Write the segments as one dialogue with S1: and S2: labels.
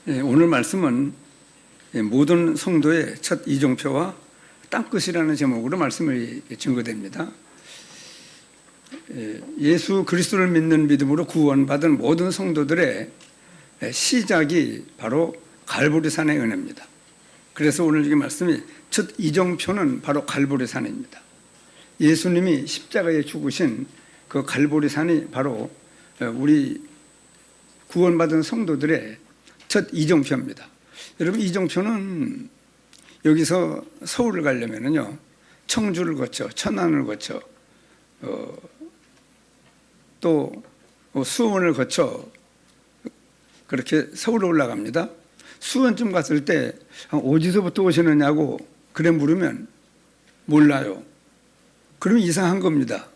S1: 오늘 말씀은 모든 성도의 첫 이정표와 땅끝이라는 제목으로 말씀이 증거됩니다. 예수 그리스도를 믿는 믿음으로 구원받은 모든 성도들의 시작이 바로 갈보리산의 은혜입니다. 그래서 오늘 이 말씀이 첫 이정표는 바로 갈보리산입니다. 예수님이 십자가에 죽으신 그 갈보리산이 바로 우리 구원받은 성도들의 첫 이정표입니다. 여러분, 이정표는 여기서 서울을 가려면요, 청주를 거쳐 천안을 거쳐 또 수원을 거쳐 그렇게 서울에 올라갑니다. 수원쯤 갔을 때 어디서부터 오시느냐고 그래 물으면 몰라요. 그러면 이상한 겁니다.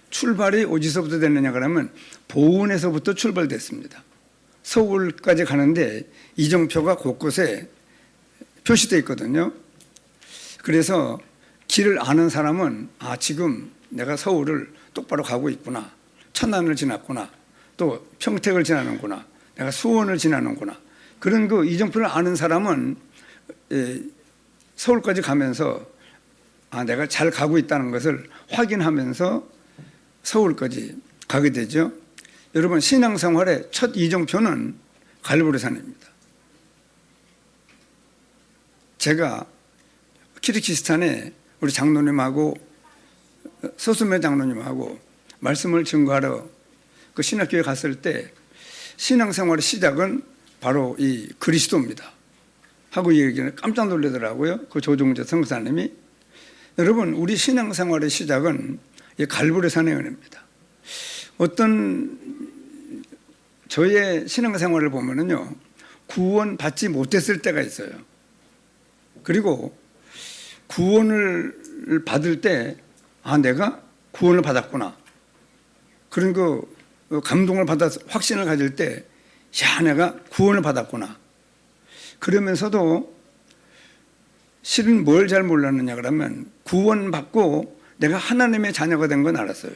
S1: 출발이 어디서부터 됐느냐 그러면 보은에서부터 출발됐습니다. 서울까지 가는데 이정표가 곳곳에 표시되어 있거든요. 그래서 길을 아는 사람은 지금 내가 서울을 똑바로 가고 있구나, 천안을 지났구나, 또 평택을 지나는구나, 내가 수원을 지나는구나, 그런 그 이정표를 아는 사람은 서울까지 가면서 내가 잘 가고 있다는 것을 확인하면서 서울까지 가게 되죠. 여러분, 신앙생활의 첫 이정표는 갈보리산입니다. 제가 키르기스탄에 우리 장로님하고 서수매 장로님하고 말씀을 증거하러 그 신학교에 갔을 때 신앙생활의 시작은 바로 이 그리스도입니다 하고 얘기는 깜짝 놀라더라고요. 그 조종재 성사님이. 여러분, 우리 신앙생활의 시작은 이 갈보리산의 은혜입니다. 어떤 저의 신앙생활을 보면은요, 구원 받지 못했을 때가 있어요. 그리고 구원을 받을 때 내가 구원을 받았구나, 그런 그 감동을 받아서 확신을 가질 때 내가 구원을 받았구나. 그러면서도 실은 뭘 잘 몰랐느냐 그러면 구원받고 내가 하나님의 자녀가 된 건 알았어요.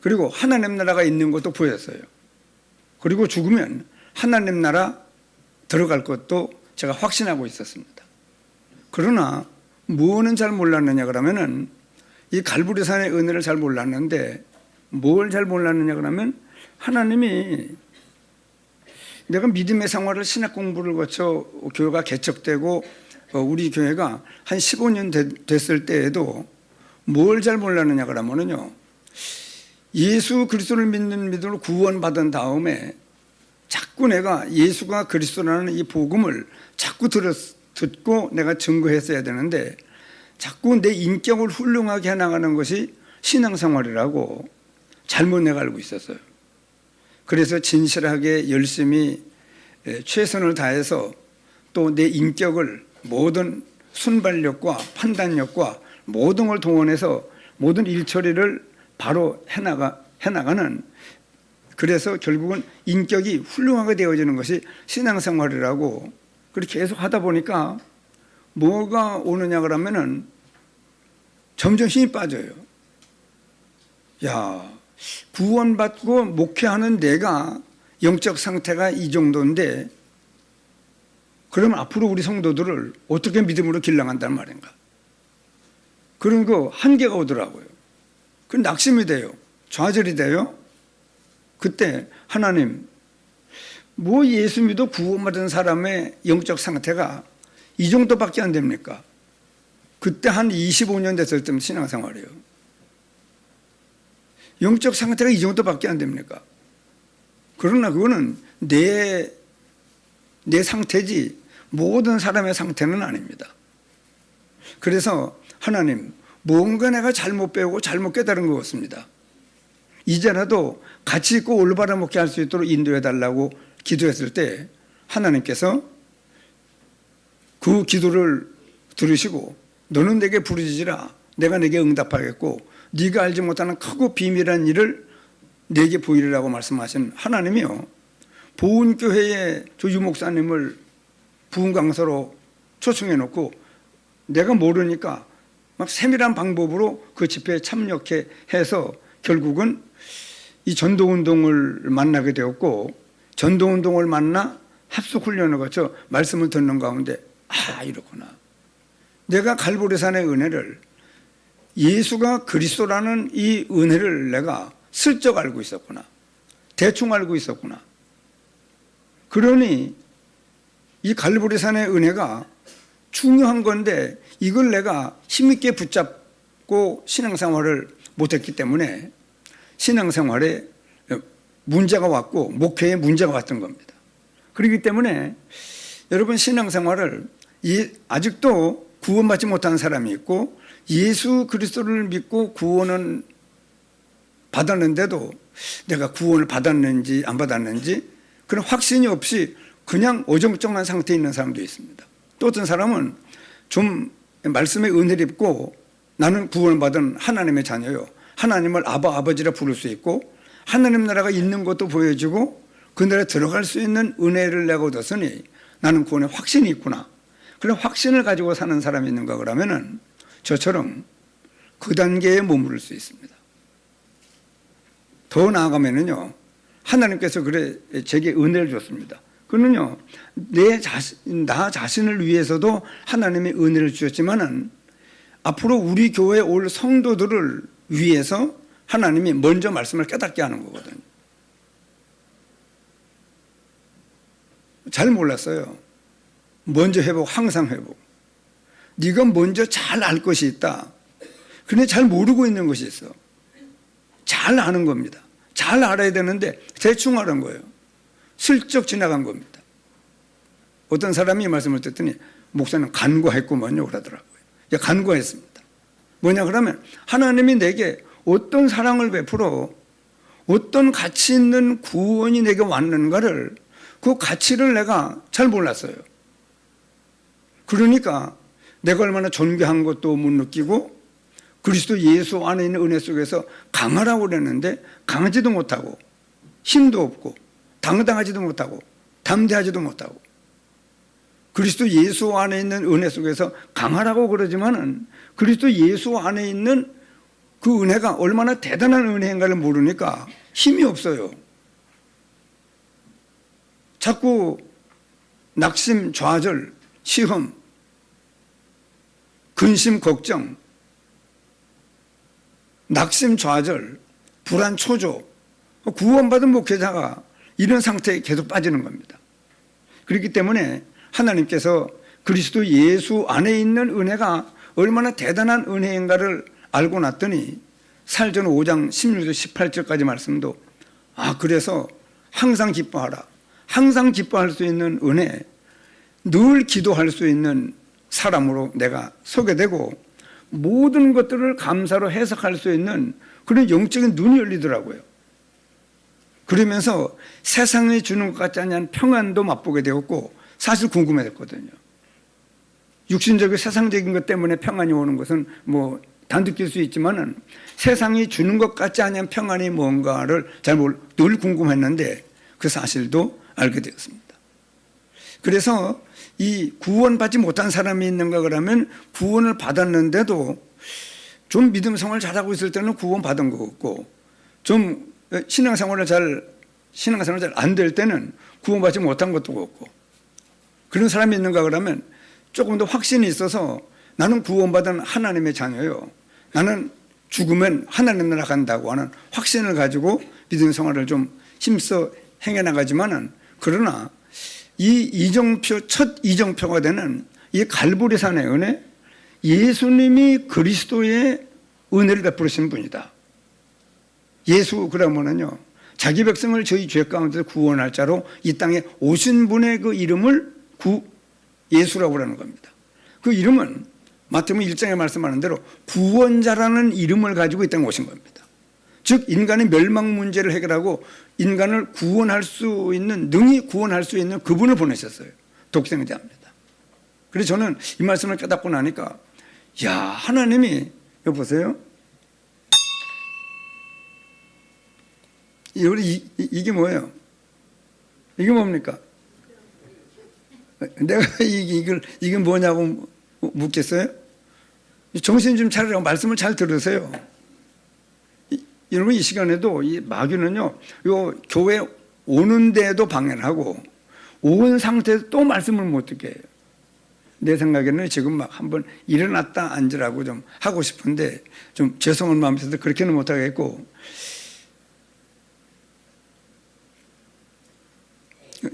S1: 그리고 하나님 나라가 있는 것도 보였어요. 그리고 죽으면 하나님 나라 들어갈 것도 제가 확신하고 있었습니다. 그러나 뭐는 잘 몰랐느냐 그러면은 이 갈보리산의 은혜를 잘 몰랐는데, 뭘 잘 몰랐느냐 그러면 하나님이 내가 믿음의 생활을 신학 공부를 거쳐 교회가 개척되고 우리 교회가 한 15년 됐을 때에도 뭘 잘 몰랐느냐 그러면은요, 예수 그리스도를 믿는 믿음으로 구원받은 다음에 자꾸 내가 예수가 그리스도라는 이 복음을 자꾸 듣고 내가 증거했어야 되는데 자꾸 내 인격을 훌륭하게 해나가는 것이 신앙생활이라고 잘못 내가 알고 있었어요. 그래서 진실하게 열심히 최선을 다해서 또 내 인격을 모든 순발력과 판단력과 모든 걸 동원해서 모든 일처리를 바로 해나가는, 그래서 결국은 인격이 훌륭하게 되어지는 것이 신앙생활이라고 그렇게 계속 하다 보니까 뭐가 오느냐 그러면은 점점 힘이 빠져요. 구원받고 목회하는 내가 영적 상태가 이 정도인데 그러면 앞으로 우리 성도들을 어떻게 믿음으로 길러간다는 말인가, 그런 거 한계가 오더라고요. 그 낙심이 돼요. 좌절이 돼요. 그때 하나님, 예수 믿어 구원받은 사람의 영적 상태가 이 정도밖에 안 됩니까? 그때 한 25년 됐을 때 신앙생활이에요. 영적 상태가 이 정도밖에 안 됩니까? 그러나 그거는 내 상태지 모든 사람의 상태는 아닙니다. 그래서 하나님, 뭔가 내가 잘못 배우고 잘못 깨달은 것 같습니다. 이제라도 가치 있고 올바른 목회 할 수 있도록 인도해 달라고 기도했을 때 하나님께서 그 기도를 들으시고 너는 내게 부르짖으라, 내가 내게 응답하겠고 네가 알지 못하는 크고 비밀한 일을 내게 보이리라고 말씀하신 하나님이요, 보은교회의 조유 목사님을 부흥 강사로 초청해 놓고 내가 모르니까 막 세밀한 방법으로 그 집회에 참여해 해서 결국은 이 전도운동을 만나게 되었고, 전도운동을 만나 합숙 훈련을 거쳐 말씀을 듣는 가운데 이렇구나. 내가 갈보리산의 은혜를, 예수가 그리스도라는 이 은혜를 내가 슬쩍 알고 있었구나. 대충 알고 있었구나. 그러니 이 갈보리산의 은혜가 중요한 건데 이걸 내가 힘있게 붙잡고 신앙생활을 못했기 때문에 신앙생활에 문제가 왔고 목회에 문제가 왔던 겁니다. 그렇기 때문에 여러분, 신앙생활을 아직도 구원받지 못한 사람이 있고 예수 그리스도를 믿고 구원은 받았는데도 내가 구원을 받았는지 안 받았는지 그런 확신이 없이 그냥 어정쩡한 상태에 있는 사람도 있습니다. 또 어떤 사람은 좀 말씀의 은혜를 입고 나는 구원을 받은 하나님의 자녀요, 하나님을 아버지라 부를 수 있고 하나님 나라가 있는 것도 보여지고 그 나라에 들어갈 수 있는 은혜를 내가 얻었으니 나는 구원에 확신이 있구나. 그런 확신을 가지고 사는 사람이 있는가 그러면은 저처럼 그 단계에 머무를 수 있습니다. 더 나아가면은요, 하나님께서 제게 은혜를 줬습니다. 그는요, 나 자신을 위해서도 하나님의 은혜를 주셨지만은 앞으로 우리 교회에 올 성도들을 위해서 하나님이 먼저 말씀을 깨닫게 하는 거거든요. 잘 몰랐어요. 먼저 회복, 항상 회복. 네가 먼저 잘 알 것이 있다. 근데 잘 모르고 있는 것이 있어. 잘 아는 겁니다. 잘 알아야 되는데 대충 알은 거예요. 슬쩍 지나간 겁니다. 어떤 사람이 이 말씀을 듣더니 목사는 간과했구먼요 그러더라고요. 간과했습니다. 뭐냐 그러면 하나님이 내게 어떤 사랑을 베풀어 어떤 가치 있는 구원이 내게 왔는가를, 그 가치를 내가 잘 몰랐어요. 그러니까 내가 얼마나 존귀한 것도 못 느끼고 그리스도 예수 안에 있는 은혜 속에서 강하라고 그랬는데 강하지도 못하고 힘도 없고 당당하지도 못하고 담대하지도 못하고, 그리스도 예수 안에 있는 은혜 속에서 강하라고 그러지만은 그리스도 예수 안에 있는 그 은혜가 얼마나 대단한 은혜인가를 모르니까 힘이 없어요. 자꾸 낙심, 좌절, 시험, 근심, 걱정, 낙심, 좌절, 불안, 초조, 구원받은 목회자가 이런 상태에 계속 빠지는 겁니다. 그렇기 때문에 하나님께서 그리스도 예수 안에 있는 은혜가 얼마나 대단한 은혜인가를 알고 났더니 사도행전 5장 16절 18절까지 말씀도 그래서 항상 기뻐하라. 항상 기뻐할 수 있는 은혜, 늘 기도할 수 있는 사람으로 내가 서게 되고 모든 것들을 감사로 해석할 수 있는 그런 영적인 눈이 열리더라고요. 그러면서 세상이 주는 것 같지 않은 평안도 맛보게 되었고, 사실 궁금해졌거든요. 육신적인 세상적인 것 때문에 평안이 오는 것은 다 느낄 수 있지만은 세상이 주는 것 같지 않은 평안이 뭔가를 늘 궁금했는데 그 사실도 알게 되었습니다. 그래서 이 구원받지 못한 사람이 있는가 그러면 구원을 받았는데도 좀 믿음 생활을 잘하고 있을 때는 구원받은 것 같고, 좀 신앙생활을 잘 안 될 때는 구원받지 못한 것도 같고, 그런 사람이 있는가 그러면 조금 더 확신이 있어서 나는 구원받은 하나님의 자녀요, 나는 죽으면 하나님 나라 간다고 하는 확신을 가지고 믿음 생활을 좀 힘써 행해나가지만은, 그러나 첫 이정표가 되는 이 갈보리산의 은혜, 예수님이 그리스도의 은혜를 베푸신 분이다. 예수 그러면은요, 자기 백성을 저희 죄 가운데서 구원할 자로 이 땅에 오신 분의 그 이름을 예수라고 하는 겁니다. 그 이름은 마태복음 1장에 말씀하는 대로 구원자라는 이름을 가지고 이 땅에 오신 겁니다. 즉 인간의 멸망 문제를 해결하고 인간을 구원할 수 있는, 능히 구원할 수 있는 그분을 보내셨어요. 독생자입니다. 그래서 저는 이 말씀을 깨닫고 나니까 하나님이, 여기 보세요. 이게 뭐예요? 이게 뭡니까? 내가 이게 뭐냐고 묻겠어요? 정신 좀 차리라고 말씀을 잘 들으세요. 여러분, 이 시간에도 이 마귀는요, 요 교회 오는 데에도 방해를 하고 온 상태에서 또 말씀을 못 듣게 해요. 내 생각에는 지금 막 한번 일어났다 앉으라고 좀 하고 싶은데 좀 죄송한 마음이 있어서 그렇게는 못하겠고,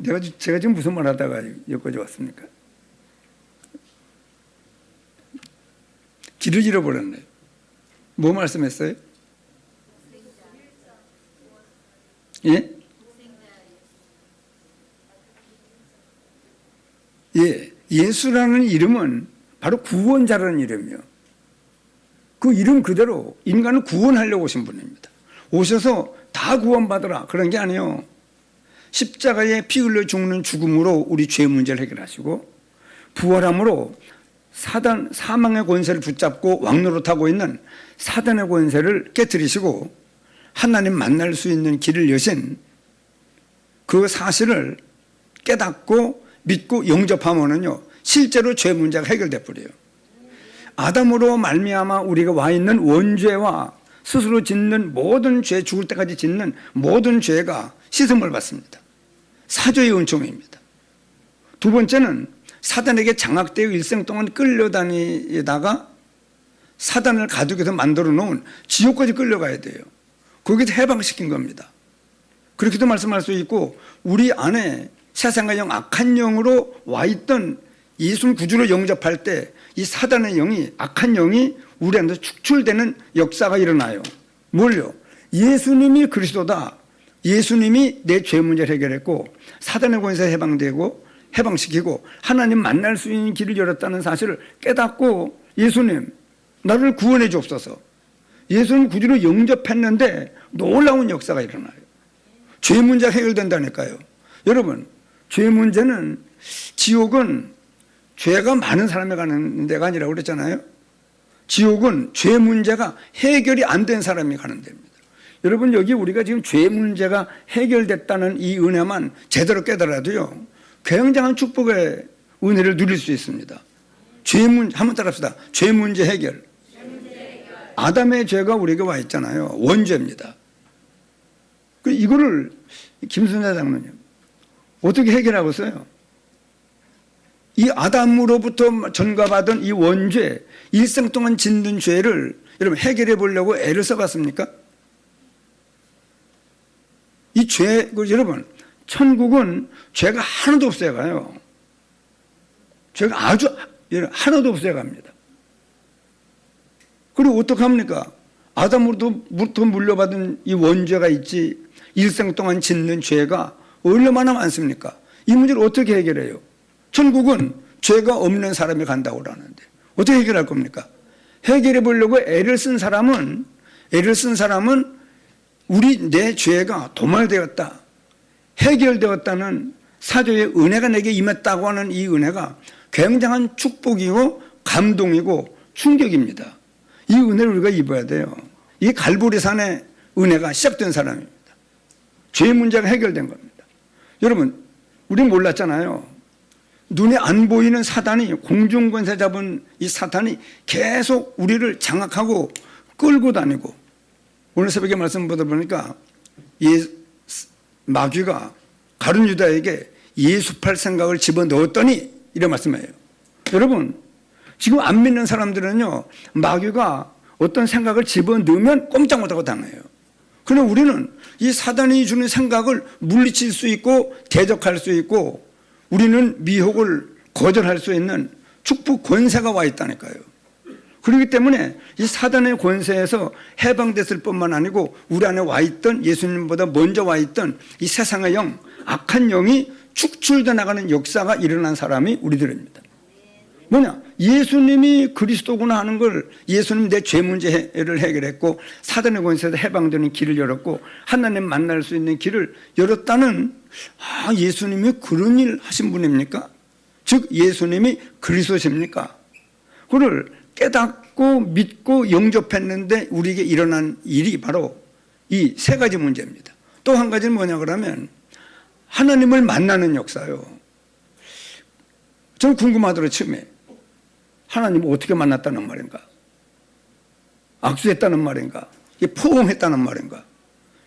S1: 제가 지금 무슨 말 하다가 여기까지 왔습니까? 길을 잃어버렸네요. 뭐 말씀했어요? 예? 예, 예수라는 이름은 바로 구원자라는 이름이요. 그 이름 그대로 인간을 구원하려고 오신 분입니다. 오셔서 다 구원받으라 그런 게 아니에요. 십자가에 피 흘려 죽는 죽음으로 우리 죄 문제를 해결하시고, 부활함으로 사망의 권세를 붙잡고 왕노릇하고 있는 사단의 권세를 깨뜨리시고 하나님 만날 수 있는 길을 여신 그 사실을 깨닫고 믿고 영접하면은요, 실제로 죄 문제가 해결돼 버려요. 아담으로 말미암아 우리가 와 있는 원죄와 스스로 짓는 모든 죄, 죽을 때까지 짓는 모든 죄가 씻음을 받습니다. 사죄의 은총입니다. 두 번째는 사단에게 장악되어 일생 동안 끌려다니다가 사단을 가두기에서 만들어 놓은 지옥까지 끌려가야 돼요. 거기서 해방시킨 겁니다. 그렇게도 말씀할 수 있고, 우리 안에 세상의 영, 악한 영으로 와 있던 예수 구주로 영접할 때 이 사단의 영이, 악한 영이 우리 안에서 축출되는 역사가 일어나요. 뭘요? 예수님이 그리스도다. 예수님이 내 죄 문제를 해결했고 사단의 권세에 해방되고 해방시키고 하나님 만날 수 있는 길을 열었다는 사실을 깨닫고, 예수님 나를 구원해 주옵소서. 예수님 구주로 영접했는데 놀라운 역사가 일어나요. 죄 문제가 해결된다니까요. 여러분, 죄 문제는, 지옥은 죄가 많은 사람이 가는 데가 아니라고 그랬잖아요. 지옥은 죄 문제가 해결이 안 된 사람이 가는 데입니다. 여러분, 여기 우리가 지금 죄 문제가 해결됐다는 이 은혜만 제대로 깨달아도요, 굉장한 축복의 은혜를 누릴 수 있습니다. 한번 따라합시다. 죄 문제 해결. 아담의 죄가 우리에게 와 있잖아요. 원죄입니다. 이거를 김순자 장로님 어떻게 해결하고 있어요? 이 아담으로부터 전가받은 이 원죄, 일생 동안 짓는 죄를 여러분 해결해 보려고 애를 써봤습니까? 이 죄, 여러분, 천국은 죄가 하나도 없어가요. 죄가 아주 하나도 없어갑니다. 그리고 어떡합니까? 아담으로부터 물려받은 이 원죄가 있지, 일생 동안 짓는 죄가 얼마나 많습니까? 이 문제를 어떻게 해결해요? 천국은 죄가 없는 사람이 간다고 그러는데 어떻게 해결할 겁니까? 해결해 보려고 애를 쓴 사람은 내 죄가 도말되었다, 해결되었다는 사죄의 은혜가 내게 임했다고 하는 이 은혜가 굉장한 축복이고 감동이고 충격입니다. 이 은혜를 우리가 입어야 돼요. 이 갈보리산의 은혜가 시작된 사람입니다. 죄 문제가 해결된 겁니다. 여러분, 우리는 몰랐잖아요. 눈에 안 보이는 사단이, 공중권세 잡은 이 사탄이 계속 우리를 장악하고 끌고 다니고, 오늘 새벽에 말씀 보다 보니까 마귀가 가룟 유다에게 예수 팔 생각을 집어넣었더니 이런 말씀이에요. 여러분, 지금 안 믿는 사람들은요, 마귀가 어떤 생각을 집어넣으면 꼼짝 못하고 당해요. 그러나 우리는 이 사단이 주는 생각을 물리칠 수 있고 대적할 수 있고, 우리는 미혹을 거절할 수 있는 축복 권세가 와 있다니까요. 그렇기 때문에 이 사단의 권세에서 해방됐을 뿐만 아니고 우리 안에 와 있던, 예수님보다 먼저 와 있던 이 세상의 영, 악한 영이 축출돼 나가는 역사가 일어난 사람이 우리들입니다. 뭐냐? 예수님이 그리스도구나 하는 걸, 예수님 내 죄 문제를 해결했고 사단의 권세에서 해방되는 길을 열었고 하나님 만날 수 있는 길을 열었다는, 예수님이 그런 일 하신 분입니까? 즉 예수님이 그리스도십니까? 그를 깨닫고 믿고 영접했는데 우리에게 일어난 일이 바로 이 세 가지 문제입니다. 또 한 가지는 뭐냐 그러면 하나님을 만나는 역사요. 저는 궁금하더라고요. 처음에 하나님을 어떻게 만났다는 말인가? 악수했다는 말인가? 포옹했다는 말인가?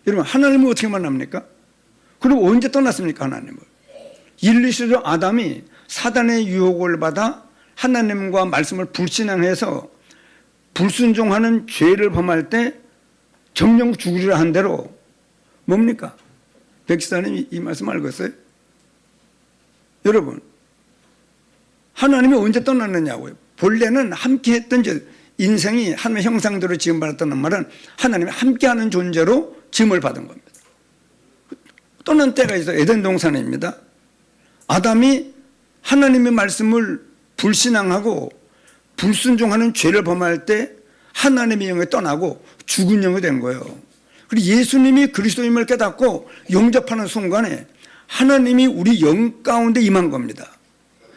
S1: 여러분, 하나님을 어떻게 만납니까? 그리고 언제 떠났습니까? 하나님을 인류시대 아담이 사단의 유혹을 받아 하나님과 말씀을 불신앙해서 불순종하는 죄를 범할 때 정령 죽으리라 한 대로 뭡니까? 백지사님 이 말씀 알고 있어요? 여러분, 하나님이 언제 떠났느냐고요. 본래는 함께 했던 인생이 하나님의 형상대로 지음받았다는 말은 하나님이 함께하는 존재로 지음을 받은 겁니다. 떠난 때가 있어요. 에덴 동산입니다. 아담이 하나님의 말씀을 불신앙하고 불순종하는 죄를 범할 때 하나님의 영에 떠나고 죽은 영이 된 거예요. 그리고 예수님이 그리스도임을 깨닫고 영접하는 순간에 하나님이 우리 영 가운데 임한 겁니다.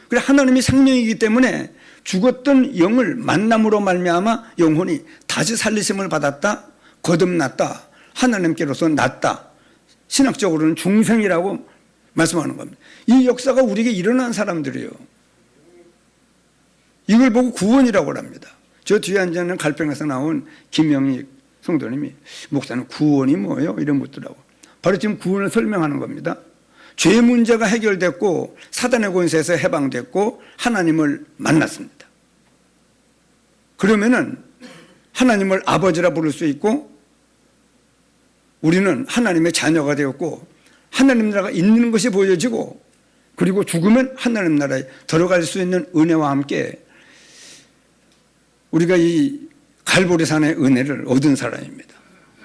S1: 그래서 하나님이 생명이기 때문에 죽었던 영을 만남으로 말미암아 영혼이 다시 살리심을 받았다, 거듭났다, 하나님께로서 났다. 신학적으로는 중생이라고 말씀하는 겁니다. 이 역사가 우리에게 일어난 사람들이에요. 이걸 보고 구원이라고 합니다. 저 뒤에 앉아있는 갈평에서 나온 김영희 성도님이 목사님 구원이 뭐예요? 이런 묻더라고. 바로 지금 구원을 설명하는 겁니다. 죄 문제가 해결됐고 사단의 권세에서 해방됐고 하나님을 만났습니다. 그러면은 하나님을 아버지라 부를 수 있고 우리는 하나님의 자녀가 되었고 하나님 나라가 있는 것이 보여지고 그리고 죽으면 하나님 나라에 들어갈 수 있는 은혜와 함께 우리가 이 갈보리산의 은혜를 얻은 사람입니다.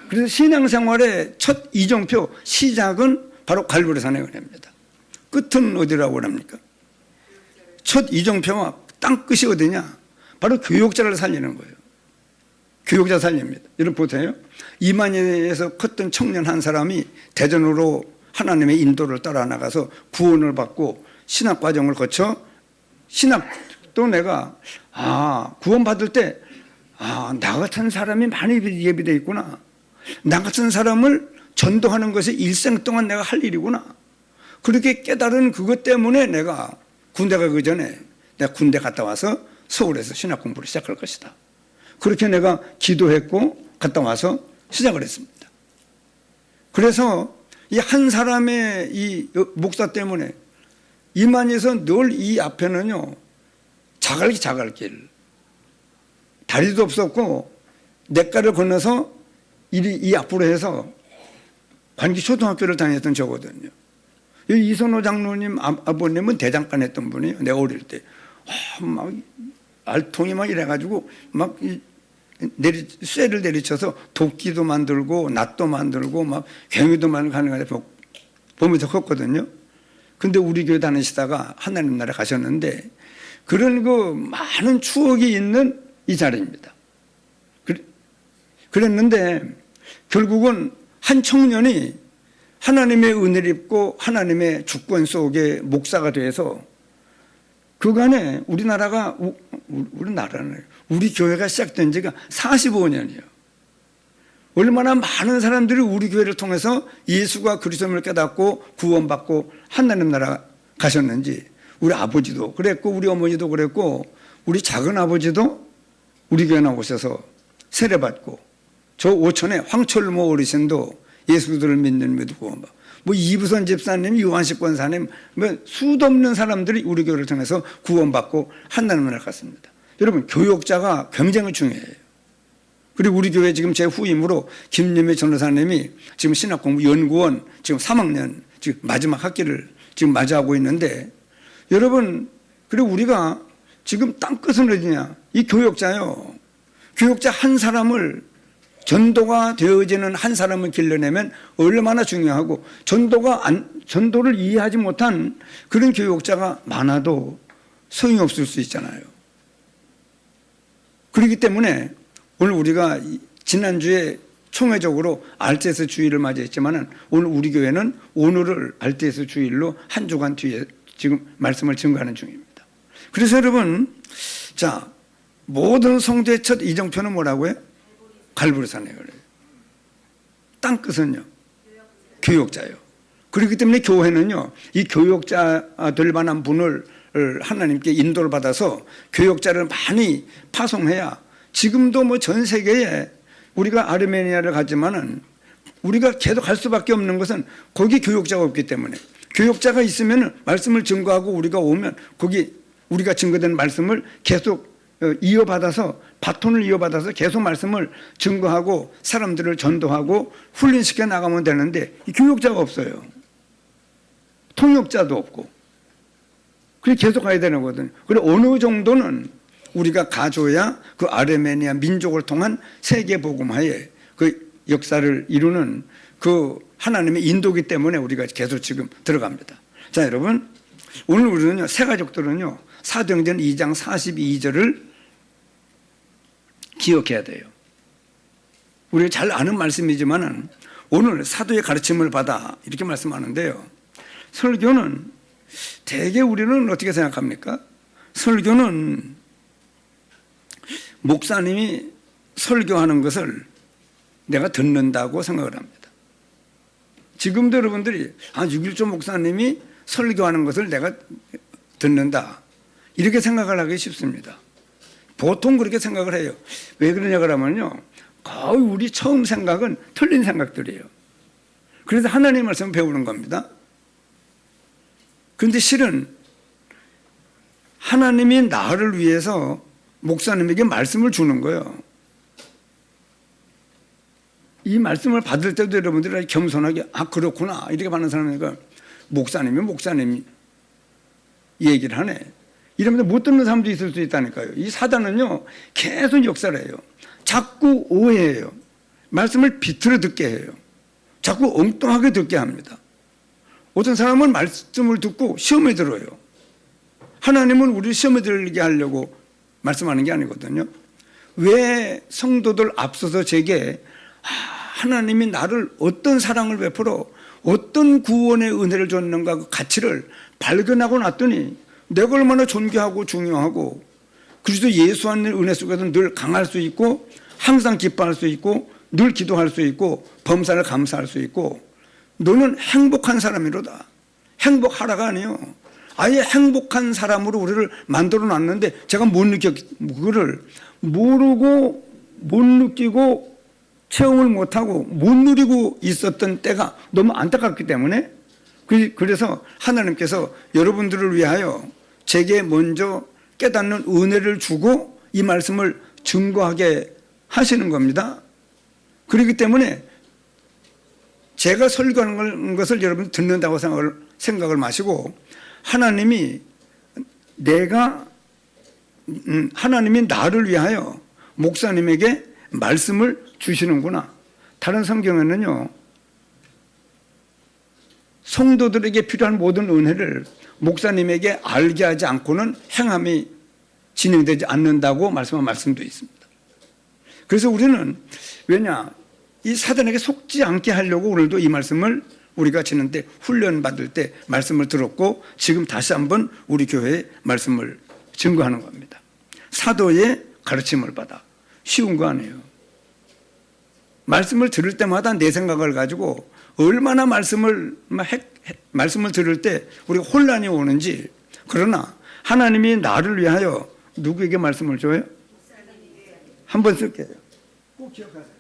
S1: 그래서 신앙생활의 첫 이정표 시작은 바로 갈보리산의 은혜입니다. 끝은 어디라고 합니까? 첫 이정표와 땅끝이 어디냐? 바로 교역자를 살리는 거예요. 교역자 살립니다. 여러분 보세요. 이만희에서 컸던 청년 한 사람이 대전으로 하나님의 인도를 따라 나가서 구원을 받고 신학 과정을 거쳐 신학도 내가 구원 받을 때 나 같은 사람이 많이 예비되어 있구나. 나 같은 사람을 전도하는 것이 일생 동안 내가 할 일이구나. 그렇게 깨달은 그것 때문에 내가 군대 가기 전에 내가 군대 갔다 와서 서울에서 신학 공부를 시작할 것이다. 그렇게 내가 기도했고 갔다 와서 시작을 했습니다. 그래서 이 한 사람의 이 목사 때문에 이만희에서 늘 이 앞에는요 자갈길 다리도 없었고 냇가를 건너서 이 앞으로 해서 관기 초등학교를 다녔던 저거든요. 이선호 장로님 아버님은 대장간 했던 분이에요. 내가 어릴 때 막 알통이 막 이래가지고 막 쇠를 내리쳐서 도끼도 만들고 낫도 만들고 막 괭이도 만들고 하는 거에 보면서 컸거든요. 근데 우리 교회 다니시다가 하나님 나라 가셨는데 그런 그 많은 추억이 있는 이 자리입니다. 그랬는데 결국은 한 청년이 하나님의 은혜를 입고 하나님의 주권 속에 목사가 돼서 그간에 우리나라는 우리 교회가 시작된 지가 45년이에요. 얼마나 많은 사람들이 우리 교회를 통해서 예수가 그리스도를 깨닫고 구원받고 하나님 나라 가셨는지 우리 아버지도 그랬고 우리 어머니도 그랬고 우리 작은 아버지도 우리 교회 나오셔서 세례받고 저 오천에 황철모 어르신도 예수들을 믿는 믿고 뭐 이부선 집사님, 유한식 권사님 뭐 수도 없는 사람들이 우리 교회를 통해서 구원받고 하나님 나라를 갔습니다. 여러분 교역자가 굉장히 중요해요. 그리고 우리 교회 지금 제 후임으로 김예미 전도사님이 지금 신학공부연구원 지금 3학년 지금 마지막 학기를 지금 맞이하고 있는데 여러분 그리고 우리가 지금 땅끝은 어디냐? 이 교역자요. 교역자 한 사람을 전도가 되어지는 한 사람을 길러내면 얼마나 중요하고 전도를 이해하지 못한 그런 교역자가 많아도 소용이 없을 수 있잖아요. 그렇기 때문에 오늘 우리가 지난주에 총회적으로 RTS 주일을 맞이했지만 오늘 우리 교회는 오늘을 RTS 주일로 한 주간 뒤에 지금 말씀을 증거하는 중입니다. 그래서 여러분 자 모든 성도의 첫 이정표는 뭐라고요? 갈보리산이에요. 땅끝은요? 교역자예요. 그렇기 때문에 교회는요 이 교역자 될 만한 분을 하나님께 인도를 받아서 교역자를 많이 파송해야 지금도 뭐 전 세계에 우리가 아르메니아를 갔지만은 우리가 계속 갈 수밖에 없는 것은 거기 교역자가 없기 때문에 교역자가 있으면 말씀을 증거하고 우리가 오면 거기 우리가 증거된 말씀을 계속 이어받아서 바톤을 이어받아서 계속 말씀을 증거하고 사람들을 전도하고 훈련시켜 나가면 되는데 이 교역자가 없어요. 통역자도 없고. 그래 계속 가야 되는 거거든요. 그래 어느 정도는 우리가 가져야 그 아르메니아 민족을 통한 세계 복음화에 그 역사를 이루는 그 하나님의 인도기 때문에 우리가 계속 지금 들어갑니다. 자, 여러분, 오늘 우리는요, 새 가족들은요, 사도행전 2장 42절을 기억해야 돼요. 우리가 잘 아는 말씀이지만은 오늘 사도의 가르침을 받아 이렇게 말씀하는데요. 설교는 대개 우리는 어떻게 생각합니까? 설교는 목사님이 설교하는 것을 내가 듣는다고 생각을 합니다. 지금도 여러분들이 6.1조 목사님이 설교하는 것을 내가 듣는다 이렇게 생각을 하기 쉽습니다. 보통 그렇게 생각을 해요. 왜 그러냐 그러면요, 거의 우리 처음 생각은 틀린 생각들이에요. 그래서 하나님의 말씀을 배우는 겁니다. 그런데 실은 하나님이 나를 위해서 목사님에게 말씀을 주는 거예요. 이 말씀을 받을 때도 여러분들이 겸손하게 그렇구나 이렇게 받는 사람이니까 목사님이 얘기를 하네 이러면서 못 듣는 사람도 있을 수 있다니까요. 이 사단은요 계속 역사를 해요. 자꾸 오해해요. 말씀을 비틀어 듣게 해요. 자꾸 엉뚱하게 듣게 합니다. 어떤 사람은 말씀을 듣고 시험에 들어요. 하나님은 우리 시험에 들게 하려고 말씀하는 게 아니거든요. 왜 성도들 앞서서 제게 하나님이 나를 어떤 사랑을 베풀어 어떤 구원의 은혜를 줬는가 그 가치를 발견하고 났더니 내가 얼마나 존귀하고 중요하고 그리스도 예수 안의 은혜 속에서 늘 강할 수 있고 항상 기뻐할 수 있고 늘 기도할 수 있고 범사를 감사할 수 있고 너는 행복한 사람이로다. 행복하라가 아니에요. 아예 행복한 사람으로 우리를 만들어 놨는데 제가 그거를 모르고 못 느끼고 체험을 못하고 못 누리고 있었던 때가 너무 안타깝기 때문에 그래서 하나님께서 여러분들을 위하여 제게 먼저 깨닫는 은혜를 주고 이 말씀을 증거하게 하시는 겁니다. 그렇기 때문에 제가 설교하는 것을 여러분 듣는다고 생각을 마시고 하나님이 나를 위하여 목사님에게 말씀을 주시는구나. 다른 성경에는요 성도들에게 필요한 모든 은혜를 목사님에게 알게 하지 않고는 행함이 진행되지 않는다고 말씀한 말씀도 있습니다. 그래서 우리는 이 사단에게 속지 않게 하려고 오늘도 이 말씀을 우리가 지는데 훈련받을 때 말씀을 들었고 지금 다시 한번 우리 교회의 말씀을 증거하는 겁니다. 사도의 가르침을 받아. 쉬운 거 아니에요. 말씀을 들을 때마다 내 생각을 가지고 얼마나 말씀을 들을 때 우리가 혼란이 오는지. 그러나 하나님이 나를 위하여 누구에게 말씀을 줘요? 한번 쓸게요. 꼭 기억하세요.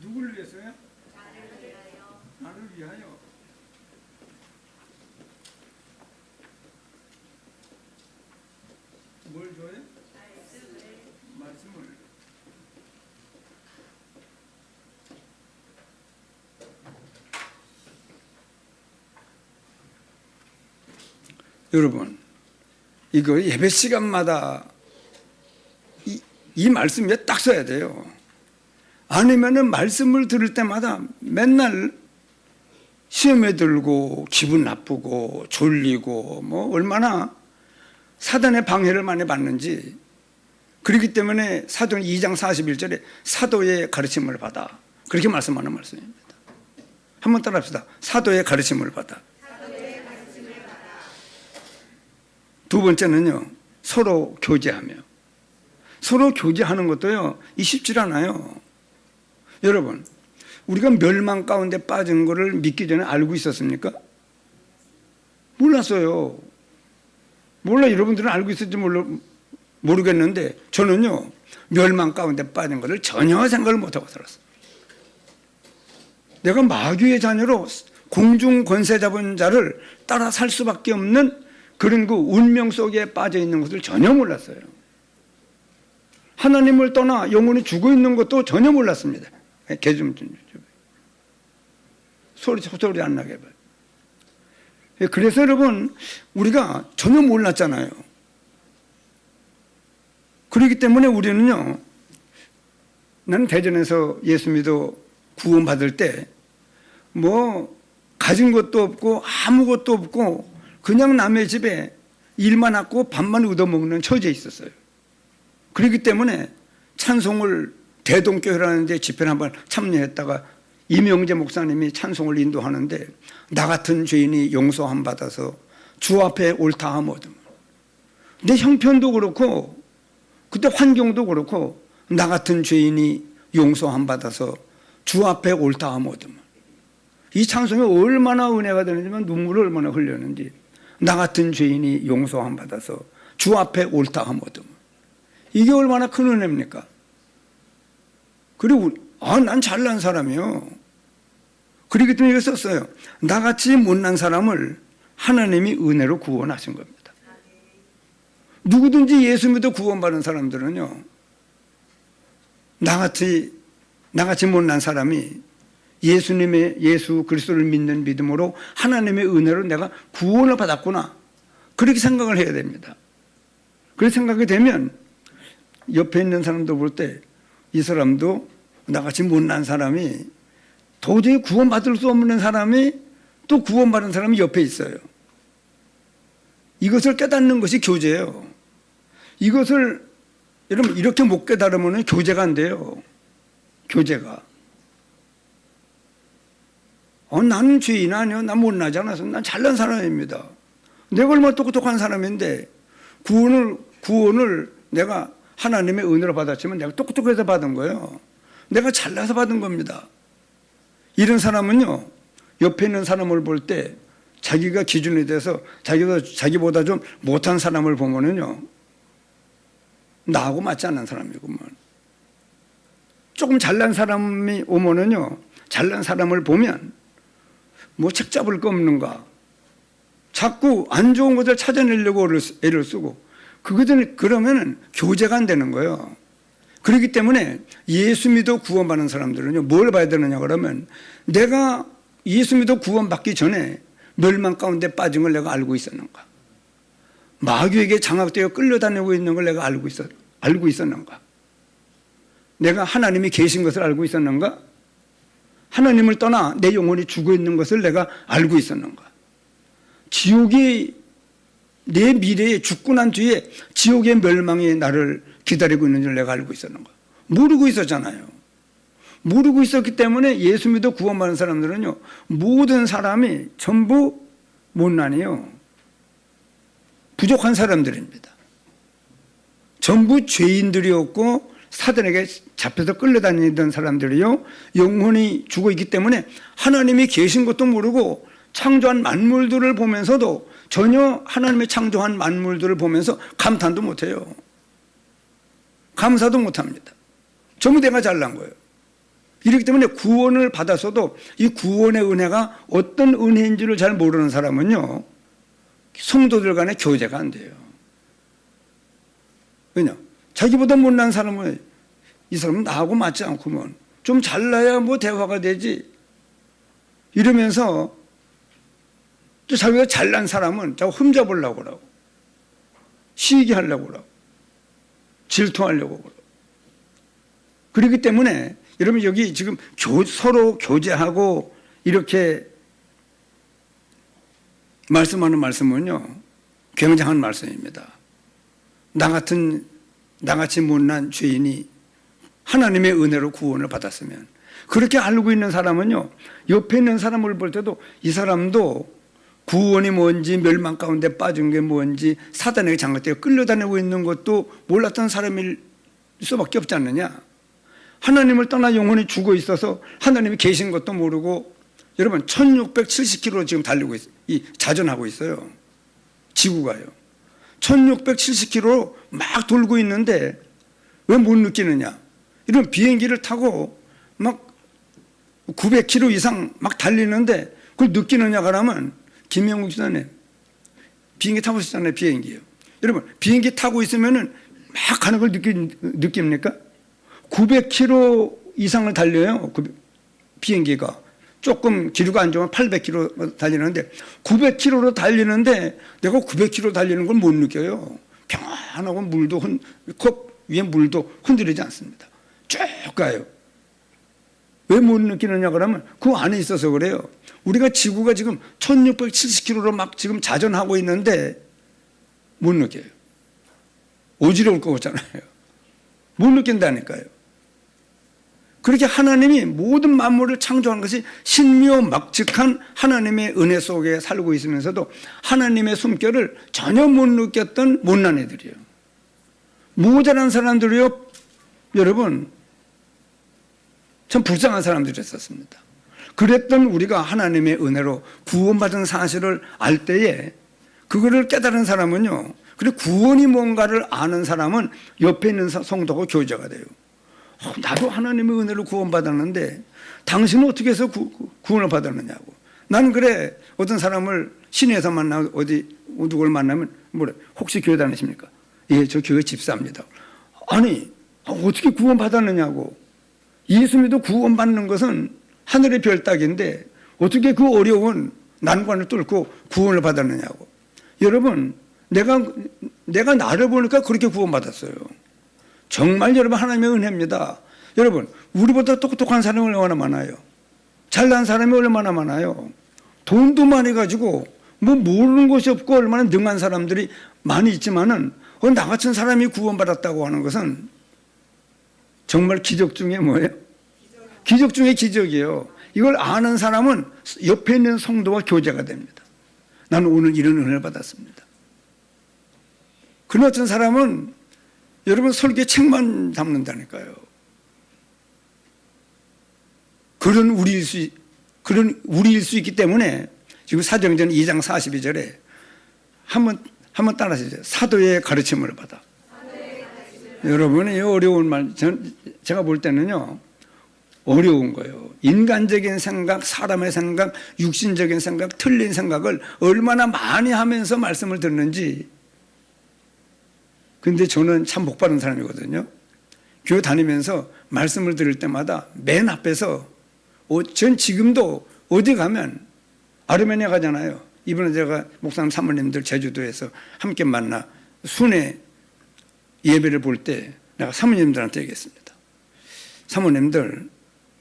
S1: 누구를 위해서요? 나를 위하여. 뭘 줘요? 말씀을. 여러분, 이거 예배 시간마다 이 말씀에 딱 써야 돼요. 아니면은 말씀을 들을 때마다 맨날 시험에 들고 기분 나쁘고 졸리고 얼마나 사단의 방해를 많이 받는지. 그렇기 때문에 사도행 2장 41절에 사도의 가르침을 받아. 그렇게 말씀하는 말씀입니다. 한번 따라합시다. 사도의 가르침을 받아. 두 번째는요, 서로 교제하며. 서로 교제하는 것도요, 쉽지 않아요. 여러분, 우리가 멸망 가운데 빠진 것을 믿기 전에 알고 있었습니까? 몰랐어요. 여러분들은 알고 있을지 모르겠는데 저는요, 멸망 가운데 빠진 것을 전혀 생각을 못하고 살았어. 내가 마귀의 자녀로 공중 권세 잡은 자를 따라 살 수밖에 없는 그런 그 운명 속에 빠져 있는 것을 전혀 몰랐어요. 하나님을 떠나 영혼이 죽어 있는 것도 전혀 몰랐습니다. 소리 안 나게 봐요. 그래서 여러분, 우리가 전혀 몰랐잖아요. 그렇기 때문에 우리는요, 나는 대전에서 예수 믿어 구원받을 때 뭐 가진 것도 없고 아무것도 없고 그냥 남의 집에 일만 하고 밥만 얻어먹는 처지에 있었어요. 그렇기 때문에 찬송을 대동교회라는 데 집회를 한번 참여했다가 이명재 목사님이 찬송을 인도하는데 나 같은 죄인이 용서함 받아서 주 앞에 옳다함 얻음. 내 형편도 그렇고 그때 환경도 그렇고 나 같은 죄인이 용서함 받아서 주 앞에 옳다함 얻음. 이 찬송이 얼마나 은혜가 되는지만 눈물을 얼마나 흘렸는지 나 같은 죄인이 용서함 받아서 주 앞에 옳다함 얻음. 이게 얼마나 큰 은혜입니까? 그리고 난 잘난 사람이요. 그렇기 때문에 이거 썼어요. 나같이 못난 사람을 하나님이 은혜로 구원하신 겁니다. 누구든지 예수 믿어 구원받은 사람들은요, 나같이 못난 사람이 예수 그리스도를 믿는 믿음으로 하나님의 은혜로 내가 구원을 받았구나, 그렇게 생각을 해야 됩니다. 그렇게 생각이 되면 옆에 있는 사람도 볼 때 이 사람도 나같이 못난 사람이, 도저히 구원받을 수 없는 사람이 또 구원받은 사람이 옆에 있어요. 이것을 깨닫는 것이 교제예요. 이것을 여러분 이렇게 못 깨달으면 교제가 안 돼요. 교제가. 나는 죄인 아니요. 난 못나지 않아서 난 잘난 사람입니다. 내가 얼마나 똑똑한 사람인데 구원을 내가 하나님의 은혜로 받았지만 내가 똑똑해서 받은 거예요. 내가 잘나서 받은 겁니다. 이런 사람은요, 옆에 있는 사람을 볼 때 자기가 기준이 돼서 자기보다 좀 못한 사람을 보면은요, 나하고 맞지 않는 사람이구만. 조금 잘난 사람이 오면은요, 잘난 사람을 보면 뭐 책 잡을 거 없는가, 자꾸 안 좋은 것을 찾아내려고 애를 쓰고, 그러면은 교제가 안 되는 거예요. 그렇기 때문에 예수 믿어 구원받는 사람들은요, 뭘 봐야 되느냐 그러면, 내가 예수 믿어 구원받기 전에 멸망 가운데 빠진 걸 내가 알고 있었는가, 마귀에게 장악되어 끌려다니고 있는 걸 내가 알고 있었는가, 내가 하나님이 계신 것을 알고 있었는가, 하나님을 떠나 내 영혼이 죽어 있는 것을 내가 알고 있었는가, 지옥이 내 미래에 죽고 난 뒤에 지옥의 멸망이 나를 기다리고 있는 줄 내가 알고 있었는가. 모르고 있었잖아요. 모르고 있었기 때문에 예수 믿어 구원받는 사람들은요, 모든 사람이 전부 못난이요, 부족한 사람들입니다. 전부 죄인들이었고 사단에게 잡혀서 끌려다니던 사람들이요, 영혼이 죽어 있기 때문에 하나님이 계신 것도 모르고 창조한 만물들을 보면서도 전혀 하나님의 창조한 만물들을 보면서 감탄도 못해요. 감사도 못합니다. 전부 내가 잘난 거예요. 이렇기 때문에 구원을 받았어도 이 구원의 은혜가 어떤 은혜인지를 잘 모르는 사람은요, 성도들 간의 교제가 안 돼요. 왜냐? 자기보다 못난 사람은, 이 사람은 나하고 맞지 않구먼, 좀 잘나야 뭐 대화가 되지, 이러면서 또 자기가 잘난 사람은 자꾸 흠잡으려고 그러고, 시기 하려고 그러고, 질투하려고 그러고. 그렇기 때문에 여러분 여기 지금 서로 교제하고 이렇게 말씀하는 말씀은요, 굉장한 말씀입니다. 나같이 못난 죄인이 하나님의 은혜로 구원을 받았으면, 그렇게 알고 있는 사람은요, 옆에 있는 사람을 볼 때도 이 사람도 구원이 뭔지, 멸망 가운데 빠진 게 뭔지, 사단에게 장악되어 끌려다니고 있는 것도 몰랐던 사람일 수밖에 없지 않느냐. 하나님을 떠나 영혼이 죽어 있어서 하나님이 계신 것도 모르고, 여러분 1670km 지금 달리고 자전하고 있어요. 지구가요. 1670km 막 돌고 있는데 왜 못 느끼느냐? 이런 비행기를 타고 막 900km 이상 막 달리는데 그걸 느끼느냐 그러면 김영국 지사님 비행기 타보셨잖아요. 비행기요. 여러분 비행기 타고 있으면은 막 가는 걸 느낍니까? 900km 이상을 달려요. 비행기가. 조금 기류가 안 좋으면 800km 달리는데 900km로 달리는데 내가 900km 달리는 걸 못 느껴요. 평안하고 물도 컵 위에 물도 흔들리지 않습니다. 쭉 가요. 왜 못 느끼느냐 그러면 그 안에 있어서 그래요. 우리가 지구가 지금 1670km로 막 지금 자전하고 있는데 못 느껴요. 어지러울 것 같잖아요. 못 느낀다니까요. 그렇게 하나님이 모든 만물을 창조한 것이 신묘막측한 하나님의 은혜 속에 살고 있으면서도 하나님의 숨결을 전혀 못 느꼈던 못난 애들이에요. 모자란 사람들이요. 여러분 참 불쌍한 사람들이었습니다. 그랬던 우리가 하나님의 은혜로 구원받은 사실을 알 때에 그거를 깨달은 사람은요. 그리고 구원이 뭔가를 아는 사람은 옆에 있는 성도가 교제가 돼요. 나도 하나님의 은혜로 구원받았는데 당신은 어떻게 해서 구원을 받았느냐고. 나는 그래 어떤 사람을 시내에서 만나 어디 누구를 만나면 뭐래 혹시 교회 다니십니까? 예, 저 교회 집사입니다. 아니 어떻게 구원받았느냐고. 예수 믿어 구원받는 것은 하늘의 별 따기인데 어떻게 그 어려운 난관을 뚫고 구원을 받았느냐고. 여러분 내가 나를 보니까 그렇게 구원받았어요. 정말 여러분 하나님의 은혜입니다. 여러분 우리보다 똑똑한 사람이 얼마나 많아요. 잘난 사람이 얼마나 많아요. 돈도 많이 가지고 뭐 모르는 것이 없고 얼마나 능한 사람들이 많이 있지만은 나 같은 사람이 구원받았다고 하는 것은 정말 기적 중에 뭐예요? 기적 중에 기적이에요. 이걸 아는 사람은 옆에 있는 성도와 교제가 됩니다. 나는 오늘 이런 은혜를 받았습니다. 그런 어떤 사람은 여러분 설교 책만 담는다니까요. 그런 우리일 수 있기 때문에 지금 사도행전 2장 42절에 한번 따라하시죠. 사도의 가르침을 받아. 여러분이 어려운 말 제가 볼 때는요. 어려운 거예요. 인간적인 생각, 사람의 생각, 육신적인 생각, 틀린 생각을 얼마나 많이 하면서 말씀을 듣는지. 근데 저는 참 복받은 사람이거든요. 교회 다니면서 말씀을 들을 때마다 맨 앞에서 전 지금도 어디 가면 아르메니아 가잖아요. 이번에 제가 목사님 사모님들 제주도에서 함께 만나 순회 예배를 볼 때 내가 사모님들한테 얘기했습니다. 사모님들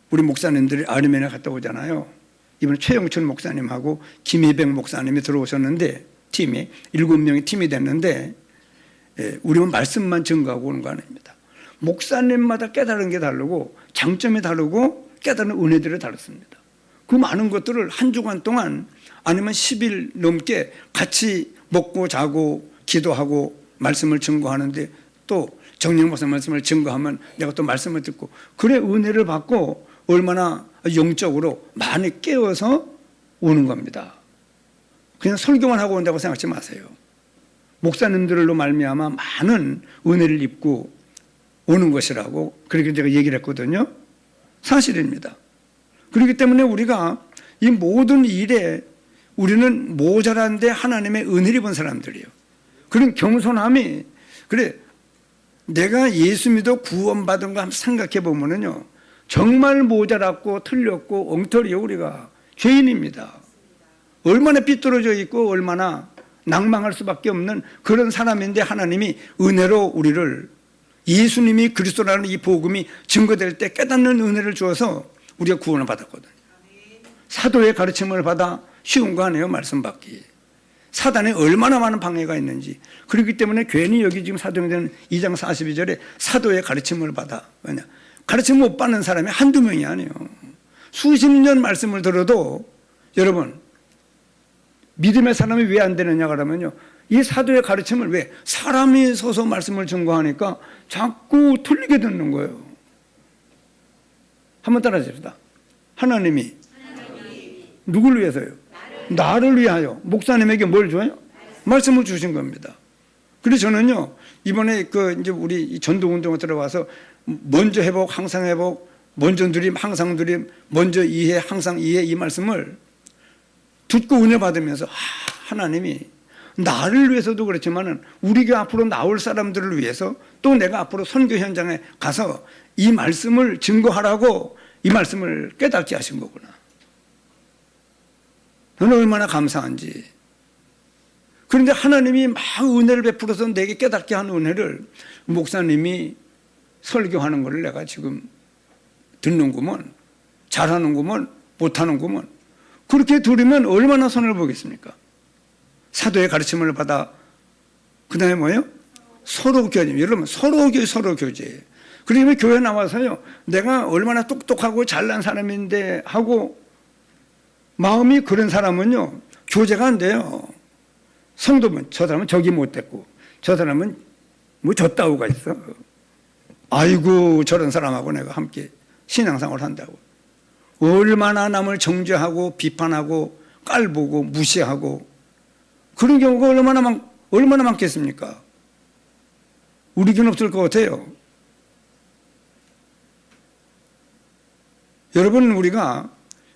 S1: 우리 목사님들이 아르메니아 갔다 오잖아요. 이번에 최영철 목사님하고 김희백 목사님이 들어오셨는데 팀이 7명의 팀이 됐는데 우리는 말씀만 증거하고 오는 거 아닙니다. 목사님마다 깨달은 게 다르고 장점이 다르고 깨달은 은혜들이 다릅니다. 그 많은 것들을 한 주간 동안 아니면 10일 넘게 같이 먹고 자고 기도하고 말씀을 증거하는데 또 정령 목사 말씀을 증거하면 내가 또 말씀을 듣고 그래 은혜를 받고 얼마나 영적으로 많이 깨어서 오는 겁니다. 그냥 설교만 하고 온다고 생각하지 마세요. 목사님들로 말미암아 많은 은혜를 입고 오는 것이라고 그렇게 제가 얘기를 했거든요. 사실입니다. 그렇기 때문에 우리가 이 모든 일에 우리는 모자란데 하나님의 은혜를 입은 사람들이에요. 그런 겸손함이 그래 내가 예수 믿어 구원받은 거 한번 생각해 보면은요 정말 모자랐고 틀렸고 엉터리요. 우리가 죄인입니다. 얼마나 삐뚤어져 있고 얼마나 낭망할 수밖에 없는 그런 사람인데 하나님이 은혜로 우리를 예수님이 그리스도라는 이 복음이 증거될 때 깨닫는 은혜를 주어서 우리가 구원을 받았거든요. 사도의 가르침을 받아 쉬운 거 아니에요. 말씀 받기. 사단에 얼마나 많은 방해가 있는지. 그렇기 때문에 괜히 여기 지금 사도행전 2장 42절에 사도의 가르침을 받아. 왜냐? 가르침 못 받는 사람이 한두 명이 아니에요. 수십 년 말씀을 들어도 여러분 믿음의 사람이 왜 안 되느냐 그러면요. 이 사도의 가르침을 왜 사람이 서서 말씀을 증거하니까 자꾸 틀리게 듣는 거예요. 한번 따라하십시다. 하나님이 누구를 위해서요? 나를 위하여 목사님에게 뭘 줘요? 말씀을 주신 겁니다. 그래서 저는요, 이번에 이제 우리 전도운동에 들어와서 먼저 회복, 항상 회복, 먼저 누림, 항상 누림, 먼저 이해, 항상 이해, 이 말씀을 듣고 은혜 받으면서 하나님이 나를 위해서도 그렇지만은 우리가 앞으로 나올 사람들을 위해서 또 내가 앞으로 선교 현장에 가서 이 말씀을 증거하라고 이 말씀을 깨닫게 하신 거구나. 저는 얼마나 감사한지. 그런데 하나님이 막 은혜를 베풀어서 내게 깨닫게 하는 은혜를 목사님이 설교하는 것을 내가 지금 듣는구먼, 잘하는구먼, 못하는구먼. 그렇게 들으면 얼마나 손해를 보겠습니까? 사도의 가르침을 받아 그 다음에 뭐예요? 서로 교제. 여러분 서로 교제. 그러면 교회 나와서요, 내가 얼마나 똑똑하고 잘난 사람인데 하고 마음이 그런 사람은요 교제가 안 돼요. 성도분, 저 사람은 저기 못됐고 저 사람은 뭐 저따오가 있어. 아이고 저런 사람하고 내가 함께 신앙생활을 한다고. 얼마나 남을 정죄하고 비판하고 깔보고 무시하고 그런 경우가 얼마나 많겠습니까? 우리는 없을 것 같아요. 여러분, 우리가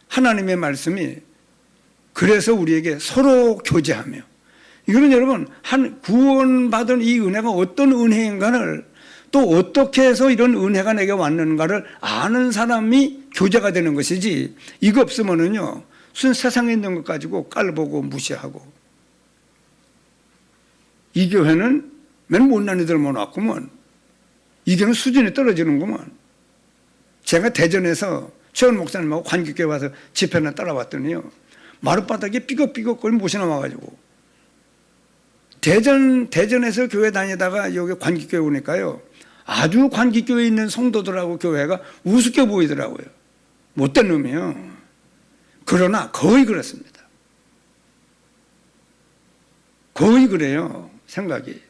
S1: 하나님의 말씀이 그래서 우리에게 서로 교제하며, 이거는 여러분 구원받은 이 은혜가 어떤 은혜인가를 또 어떻게 해서 이런 은혜가 내게 왔는가를 아는 사람이 교제가 되는 것이지, 이거 없으면은요 세상에 있는 것 가지고 깔보고 무시하고. 이 교회는 맨 못난 이들만 왔구먼. 이 교회는 수준이 떨어지는구먼. 제가 대전에서 최원 목사님하고 관기교회 와서 집회나 따라왔더니요, 마룻바닥에 삐걱삐걱 거리 못이 나와가지고 대전에서 교회 다니다가 여기 관기교회 오니까요, 아주 관기교회에 있는 성도들하고 교회가 우습게 보이더라고요. 못된 놈이요. 그러나 거의 그렇습니다. 거의 그래요. 생각이.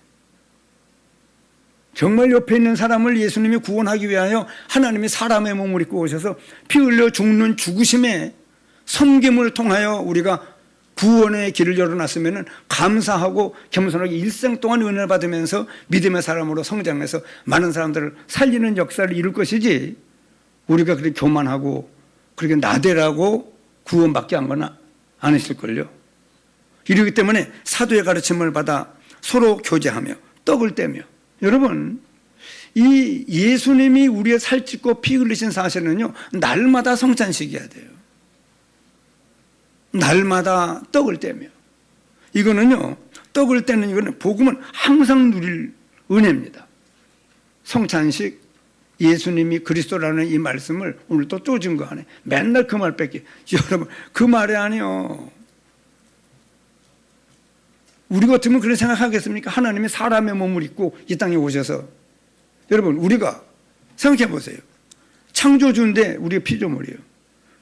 S1: 정말 옆에 있는 사람을 예수님이 구원하기 위하여 하나님이 사람의 몸을 입고 오셔서 피 흘려 죽는 죽으심의 섬김을 통하여 우리가 구원의 길을 열어놨으면 감사하고 겸손하게 일생 동안 은혜를 받으면서 믿음의 사람으로 성장해서 많은 사람들을 살리는 역사를 이룰 것이지, 우리가 그렇게 교만하고 그렇게 나대라고 구원받게 한 건 아니실걸요. 이러기 때문에 사도의 가르침을 받아 서로 교제하며 떡을 떼며. 여러분, 이 예수님이 우리의 살찌고 피 흘리신 사실은요, 날마다 성찬식이어야 돼요. 날마다 떡을 떼며. 이거는요, 떡을 떼는 이거는 복음은 항상 누릴 은혜입니다. 성찬식, 예수님이 그리스도라는 이 말씀을 오늘 또 쪼진 거 안에 맨날 그 말 뺏기. 여러분, 그 말이 아니요. 우리 같으면 그런 생각하겠습니까? 하나님이 사람의 몸을 입고 이 땅에 오셔서. 여러분, 우리가 생각해 보세요. 창조주인데 우리가 피조물이에요.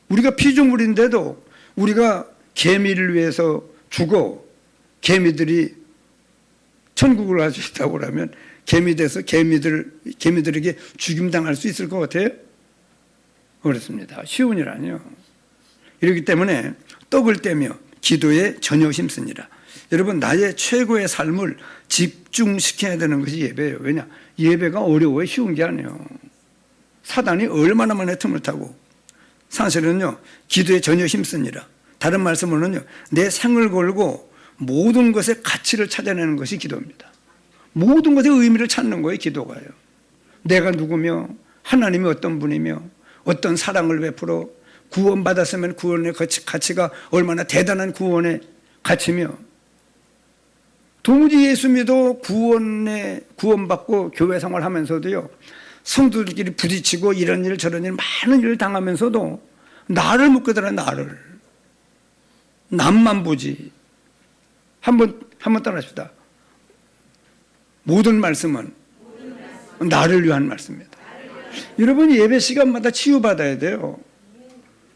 S1: 우리가 피조물인데도 우리가 개미를 위해서 죽어 개미들이 천국을 갈 수 있다고 하면 개미 돼서 개미들에게 죽임당할 수 있을 것 같아요? 그렇습니다. 쉬운 일 아니에요. 이렇기 때문에 떡을 떼며 기도에 전혀 힘쓰니라. 여러분, 나의 최고의 삶을 집중시켜야 되는 것이 예배예요. 왜냐? 예배가 어려워요. 쉬운 게 아니에요. 사단이 얼마나 많은 틈을 타고. 사실은요, 기도에 전혀 힘쓰니라. 다른 말씀으로는요, 내 생을 걸고 모든 것의 가치를 찾아내는 것이 기도입니다. 모든 것의 의미를 찾는 거예요, 기도가요. 내가 누구며, 하나님이 어떤 분이며, 어떤 사랑을 베풀어 구원받았으면 구원의 가치가 얼마나 대단한 구원의 가치며, 도무지 예수 믿어 구원받고 교회 생활하면서도요, 성도들끼리 부딪히고 이런 일 저런 일 많은 일을 당하면서도 나를 묻거든. 나를. 남만 보지. 한번 따라합시다. 모든 말씀은 나를 위한 말씀입니다. 여러분, 예배 시간마다 치유받아야 돼요.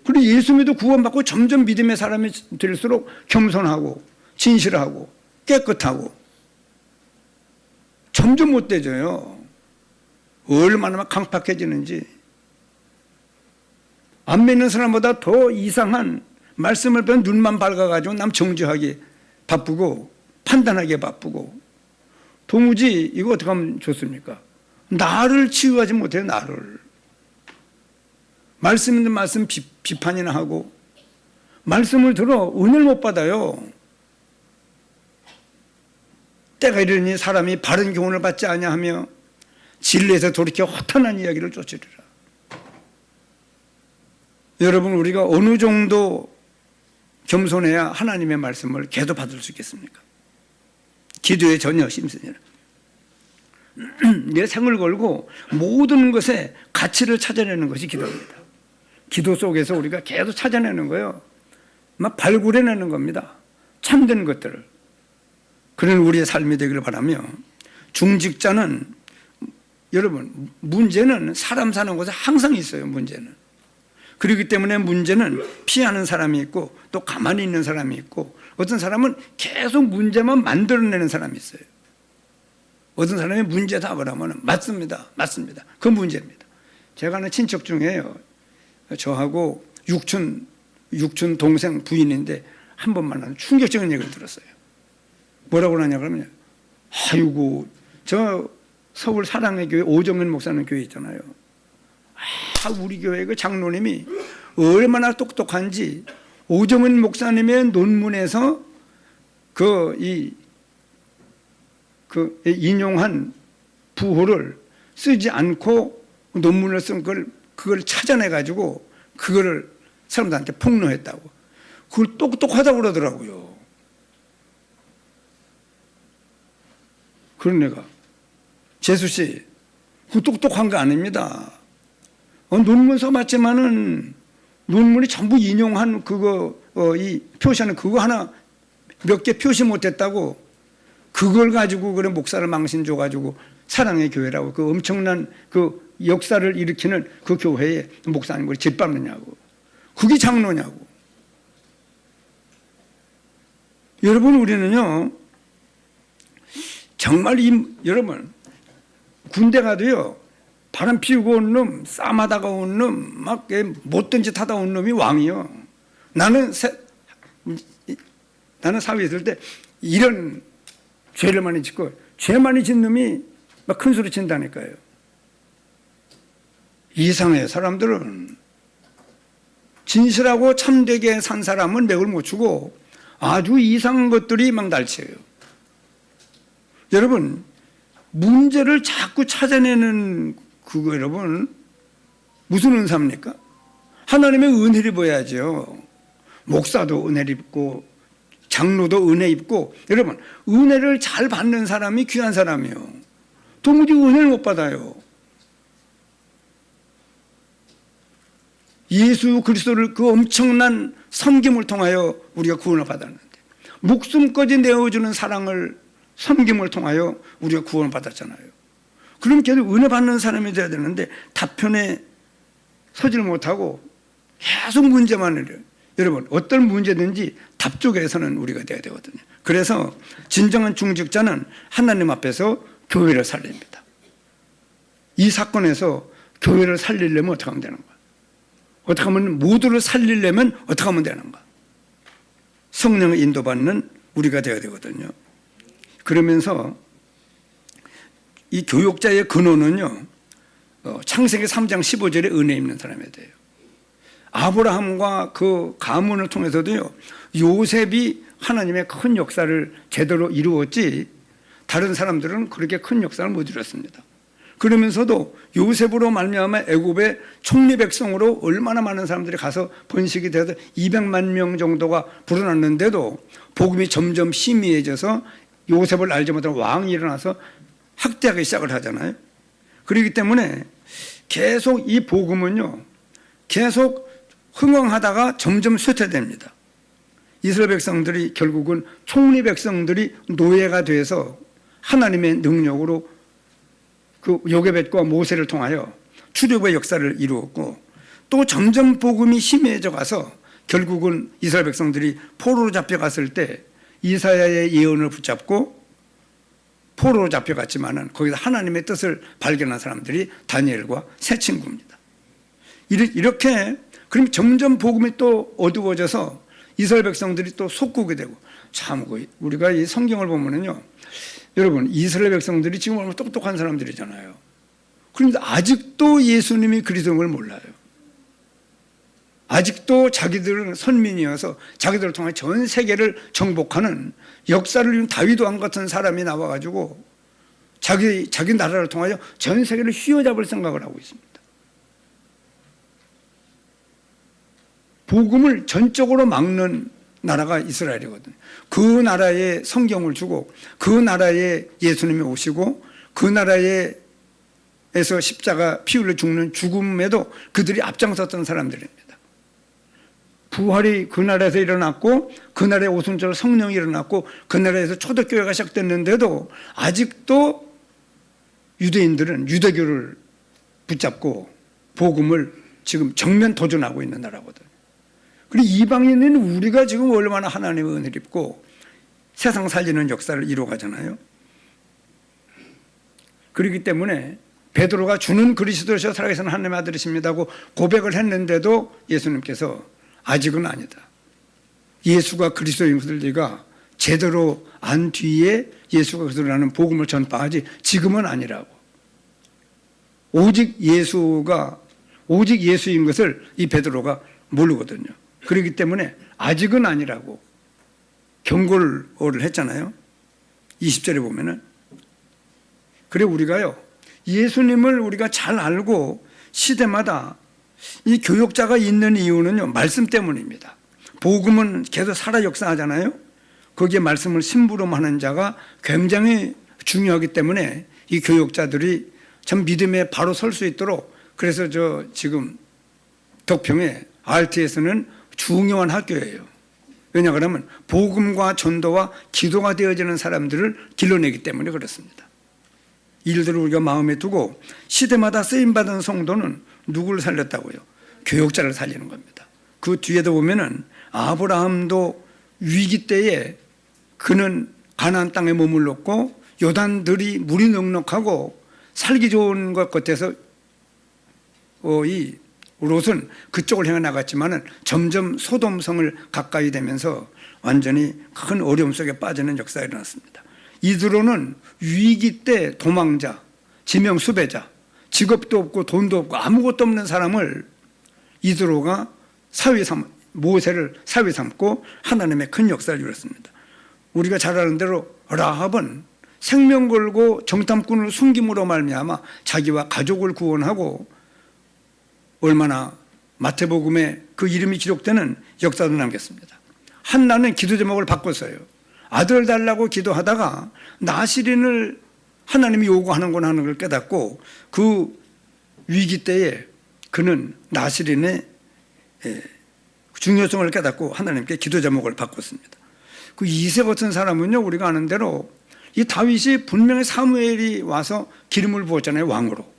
S1: 그리고 예수 믿어 구원받고 점점 믿음의 사람이 될수록 겸손하고 진실하고 깨끗하고 점점 못돼져요. 얼마나 강팍해지는지. 안 믿는 사람보다 더 이상한 말씀을 배운 눈만 밝아가지고 남 정죄하기 바쁘고 판단하기에 바쁘고 도무지 이거 어떻게 하면 좋습니까? 나를 치유하지 못해요. 나를. 말씀 있는 말씀 비판이나 하고 말씀을 들어 은혜를 못 받아요. 때가 이르니 사람이 바른 교훈을 받지 아니하며 진리에서 돌이켜 허탄한 이야기를 쫓으리라. 여러분, 우리가 어느 정도 겸손해야 하나님의 말씀을 계속 받을 수 있겠습니까? 기도에 전혀 심쓰니라. 내 생을 걸고 모든 것에 가치를 찾아내는 것이 기도입니다. 기도 속에서 우리가 계속 찾아내는 거예요. 막 발굴해내는 겁니다. 참된 것들을. 그런 우리의 삶이 되기를 바라며, 중직자는 여러분, 문제는 사람 사는 곳에 항상 있어요. 문제는. 그렇기 때문에 문제는 피하는 사람이 있고 또 가만히 있는 사람이 있고, 어떤 사람은 계속 문제만 만들어내는 사람이 있어요. 어떤 사람이 문제 답을 하면 맞습니다. 맞습니다. 그 문제입니다. 제가 아는 친척 중에요. 저하고 육촌 동생 부인인데 한 번 만나서 충격적인 얘기를 들었어요. 뭐라고 하냐 그러면, 아이고, 저 서울 사랑의 교회 오정현 목사님 교회 있잖아요. 우리 교회 그 장로님이 얼마나 똑똑한지 오정현 목사님의 논문에서 인용한 부호를 쓰지 않고 논문을 쓴 그걸 찾아내가지고 그거를 사람들한테 폭로했다고. 그걸 똑똑하다고 그러더라고요. 그런 애가, 재수 씨, 그 똑똑한 거 아닙니다. 논문 써봤지만은 논문이 전부 인용한 이 표시하는 그거 하나 몇 개 표시 못했다고, 그걸 가지고 그런 목사를 망신 줘가지고 사랑의 교회라고 그 엄청난 그 역사를 일으키는 그 교회에 목사님을 짓밟느냐고. 그게 장로냐고. 여러분, 우리는요, 정말 여러분, 군대 가도요, 바람 피우고 온 놈, 싸마다가 온 놈, 막 못된 짓 하다 온 놈이 왕이요. 나는 사회에 있을 때 이런 죄를 많이 짓고, 죄 많이 짓는 놈이 막 큰 소리 친다니까요. 이상해요. 사람들은 진실하고 참되게 산 사람은 맥을 못 추고 아주 이상한 것들이 막 날쳐요. 여러분, 문제를 자꾸 찾아내는 그거, 여러분, 무슨 은사입니까? 하나님의 은혜를 보여야죠. 목사도 은혜를 입고 장로도 은혜 입고. 여러분, 은혜를 잘 받는 사람이 귀한 사람이에요. 도무지 은혜를 못 받아요. 예수 그리스도를 그 엄청난 섬김을 통하여 우리가 구원을 받았는데, 목숨까지 내어주는 사랑을, 섬김을 통하여 우리가 구원을 받았잖아요. 그럼 계속 은혜 받는 사람이 돼야 되는데 답변에 서지를 못하고 계속 문제만 해요. 여러분, 어떤 문제든지 답 쪽에서는 우리가 돼야 되거든요. 그래서 진정한 중직자는 하나님 앞에서 교회를 살립니다. 이 사건에서 교회를 살리려면 어떻게 하면 되는가? 어떻게 하면 모두를 살리려면 어떻게 하면 되는가? 성령의 인도받는 우리가 되어야 되거든요. 그러면서 이 교육자의 근원은요, 창세기 3장 15절에 은혜 있는 사람이 돼요. 아브라함과 그 가문을 통해서도요, 요셉이 하나님의 큰 역사를 제대로 이루었지 다른 사람들은 그렇게 큰 역사를 못 이뤘습니다. 그러면서도 요셉으로 말미암아 애굽의 총리 백성으로 얼마나 많은 사람들이 가서 번식이 돼서 200만 명 정도가 불어났는데도 복음이 점점 희미해져서 요셉을 알지 못한 왕이 일어나서 학대하기 시작을 하잖아요. 그렇기 때문에 계속 이 복음은요, 계속 흥왕하다가 점점 쇠퇴됩니다. 이스라엘 백성들이 결국은 총리 백성들이 노예가 돼서 하나님의 능력으로 그 요게벳과 모세를 통하여 출애굽의 역사를 이루었고, 또 점점 복음이 심해져 가서 결국은 이스라엘 백성들이 포로로 잡혀갔을 때 이사야의 예언을 붙잡고 포로로 잡혀갔지만은 거기서 하나님의 뜻을 발견한 사람들이 다니엘과 세 친구입니다. 이렇게 그럼 점점 복음이 또 어두워져서 이스라엘 백성들이 또 속국이 되고, 참 우리가 이 성경을 보면은요, 여러분 이스라엘 백성들이 지금 얼마나 똑똑한 사람들이잖아요. 그런데 아직도 예수님이 그리스도인 걸 몰라요. 아직도 자기들은 선민이어서 자기들을 통해 전 세계를 정복하는 역사를 이룬 다윗 왕 같은 사람이 나와가지고 자기 나라를 통하여 전 세계를 휘어잡을 생각을 하고 있습니다. 복음을 전적으로 막는 나라가 이스라엘이거든요. 그 나라에 성경을 주고 그 나라에 예수님이 오시고 그 나라에서 십자가 피 흘려 죽는 죽음에도 그들이 앞장섰던 사람들입니다. 부활이 그 나라에서 일어났고 그 나라에 오순절 성령이 일어났고 그 나라에서 초대교회가 시작됐는데도 아직도 유대인들은 유대교를 붙잡고 복음을 지금 정면 도전하고 있는 나라거든요. 그리고 이방인은 우리가 지금 얼마나 하나님의 은혜를 입고 세상 살리는 역사를 이루어가잖아요. 그렇기 때문에 베드로가 주는 그리스도시여 살아계신 하나님의 아들이십니다고 고백을 했는데도 예수님께서 아직은 아니다. 예수가 그리스도인 것을 네가 제대로 안 뒤에 예수가 그리스도라는 복음을 전파하지 지금은 아니라고. 오직 예수인 것을 이 베드로가 모르거든요. 그렇기 때문에 아직은 아니라고 경고를 했잖아요. 20절에 보면은. 그래 우리가요, 예수님을 우리가 잘 알고 시대마다 이 교역자가 있는 이유는요, 말씀 때문입니다. 복음은 계속 살아 역사하잖아요. 거기에 말씀을 심부름하는 자가 굉장히 중요하기 때문에 이 교역자들이 참 믿음에 바로 설 수 있도록, 그래서 지금 덕평에 RTS는 중요한 학교예요. 왜냐 그러면 복음과 전도와 기도가 되어지는 사람들을 길러내기 때문에 그렇습니다. 일들을 우리가 마음에 두고 시대마다 쓰임받은 성도는 누구를 살렸다고요? 교역자를 살리는 겁니다. 그 뒤에도 보면은 아브라함도 위기 때에 그는 가나안 땅에 머물렀고 요단들이 물이 넉넉하고 살기 좋은 것 같아서 이 롯은 그쪽을 향해 나갔지만은 점점 소돔성을 가까이 되면서 완전히 큰 어려움 속에 빠지는 역사가 일어났습니다. 이드로는 위기 때 도망자, 지명 수배자, 직업도 없고 돈도 없고 아무것도 없는 사람을 이드로가 모세를 사위 삼고 하나님의 큰 역사를 이뤘습니다. 우리가 잘 아는 대로 라합은 생명 걸고 정탐꾼을 숨김으로 말미암아 자기와 가족을 구원하고 얼마나 마태복음에 그 이름이 기록되는 역사도 남겼습니다. 한나는 기도 제목을 바꿨어요. 아들 달라고 기도하다가 나시린을 하나님이 요구하는구나 하는 걸 깨닫고 그 위기 때에 그는 나시린의 중요성을 깨닫고 하나님께 기도 제목을 바꿨습니다. 그 이세 같은 사람은요, 우리가 아는 대로 이 다윗이 분명히 사무엘이 와서 기름을 부었잖아요, 왕으로.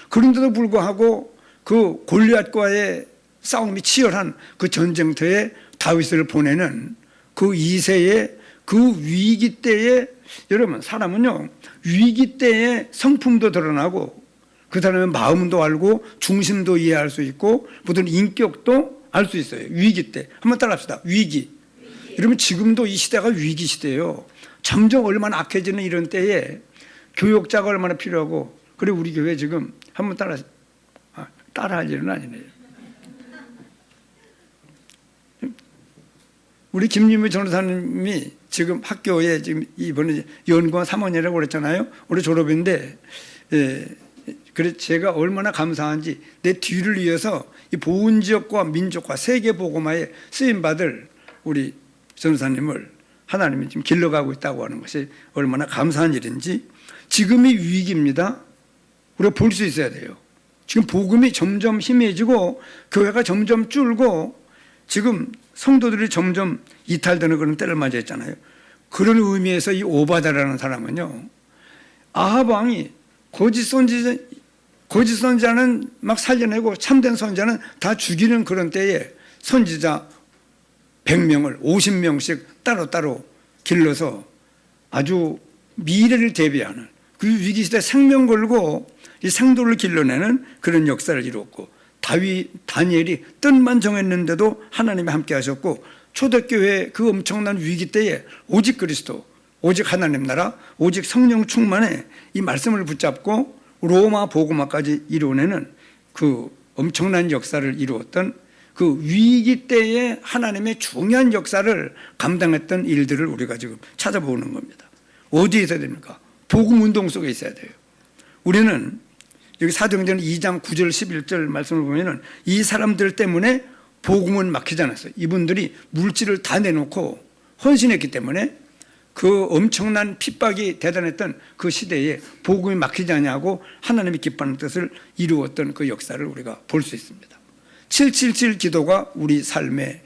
S1: 그런데도 불구하고 그 골리앗과의 싸움이 치열한 그 전쟁터에 다윗을 보내는 그 이세의 그 위기 때에, 여러분 사람은요 위기 때에 성품도 드러나고 그 사람의 마음도 알고 중심도 이해할 수 있고 모든 인격도 알 수 있어요. 위기 때 한번 따라합시다. 위기. 여러분 지금도 이 시대가 위기 시대예요. 점점 얼마나 악해지는 이런 때에 교역자가 얼마나 필요하고, 그리고 우리 교회 지금 한번 따라할 일은 아니네요. 우리 김유미 전도사님이 지금 학교에 지금 이번에 연구원 3학년이라고 그랬잖아요. 올해 졸업인데, 그래 제가 얼마나 감사한지 내 뒤를 이어서 이 보훈 지역과 민족과 세계 복음화에 쓰임 받을 우리 전도사님을 하나님이 지금 길러가고 있다고 하는 것이 얼마나 감사한 일인지. 지금이 위기입니다. 우리가 볼 수 있어야 돼요. 지금 복음이 점점 희미해지고 교회가 점점 줄고 지금 성도들이 점점 이탈되는 그런 때를 맞이했잖아요. 그런 의미에서 이 오바다라는 사람은요, 아합 왕이 거짓 선지자는 막 살려내고 참된 선지자는 다 죽이는 그런 때에 선지자 100명을 50명씩 따로따로 길러서 아주 미래를 대비하는 그 위기시대 생명 걸고 이 생도를 길러내는 그런 역사를 이루었고, 다니엘이 뜻만 정했는데도 하나님이 함께 하셨고 초대교회 그 엄청난 위기 때에 오직 그리스도, 오직 하나님 나라, 오직 성령 충만에 이 말씀을 붙잡고 로마 복음화까지 이루어내는 그 엄청난 역사를 이루었던 그 위기 때에 하나님의 중요한 역사를 감당했던 일들을 우리가 지금 찾아보는 겁니다. 어디에 있어야 됩니까? 복음 운동 속에 있어야 돼요. 우리는 여기 사도행전 2장 9절 11절 말씀을 보면은 이 사람들 때문에 복음은 막히지 않았어요. 이분들이 물질을 다 내놓고 헌신했기 때문에 그 엄청난 핍박이 대단했던 그 시대에 복음이 막히지 않냐고 하나님이 기뻐하는 뜻을 이루었던 그 역사를 우리가 볼 수 있습니다. 777 기도가 우리 삶에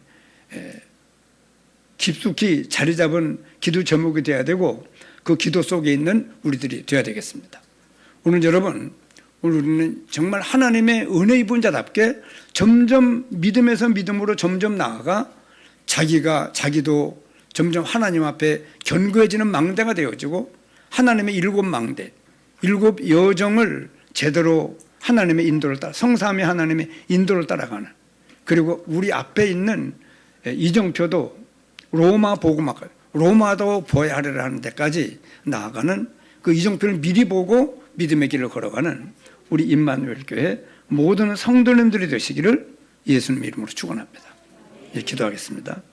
S1: 깊숙이 자리 잡은 기도 제목이 되어야 되고 그 기도 속에 있는 우리들이 되어야 되겠습니다. 오늘 여러분, 오늘 우리는 정말 하나님의 은혜 입은 자답게 점점 믿음에서 믿음으로 점점 나아가 자기도 점점 하나님 앞에 견고해지는 망대가 되어지고 하나님의 일곱 망대, 일곱 여정을 제대로 하나님의 인도를 따라, 성삼위 하나님의 인도를 따라가는, 그리고 우리 앞에 있는 이정표도 로마 복음화까지, 로마도 보아야 하리라 하는 데까지 나아가는 그 이정표를 미리 보고 믿음의 길을 걸어가는 우리 임마누엘 교회 모든 성도님들이 되시기를 예수님 이름으로 축원합니다. 예, 기도하겠습니다.